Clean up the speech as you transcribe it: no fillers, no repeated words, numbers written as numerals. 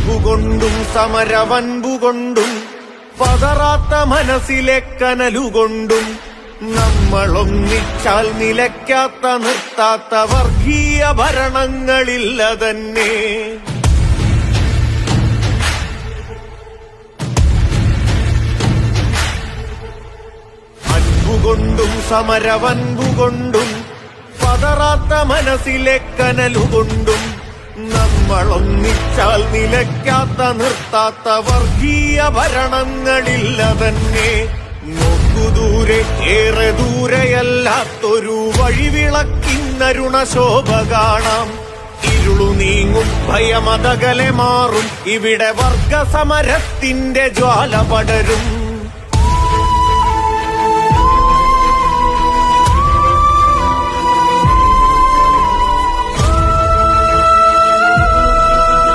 അൻപുകൊണ്ടും സമരവൻപുകൊണ്ടും പതറാത്ത മനസ്സിലെ കനലുകൊണ്ടും നമ്മളൊന്നിച്ചാൽ നിലയ്ക്കാത്ത നിർത്താത്ത വർഗീയ ഭരണങ്ങളില്ല തന്നെ. അൻപുകൊണ്ടും സമരവൻപുകൊണ്ടും പതറാത്ത മനസ്സിലെ കനലുകൊണ്ടും നമ്മളൊന്നിച്ചാൽ നിലയ്ക്കാത്ത നിർത്താത്ത വർഗീയ ഭരണങ്ങളില്ല തന്നെ. നോക്കുദൂരെ ഏറെ ദൂരെയല്ലാത്തൊരു വഴിവിളക്കിന്നരുണശോഭ കാണാം. ഇരുളു നീങ്ങും ഭയമതകലെ മാറും ഇവിടെ വർഗസമരത്തിന്റെ ജ്വാല പടരും.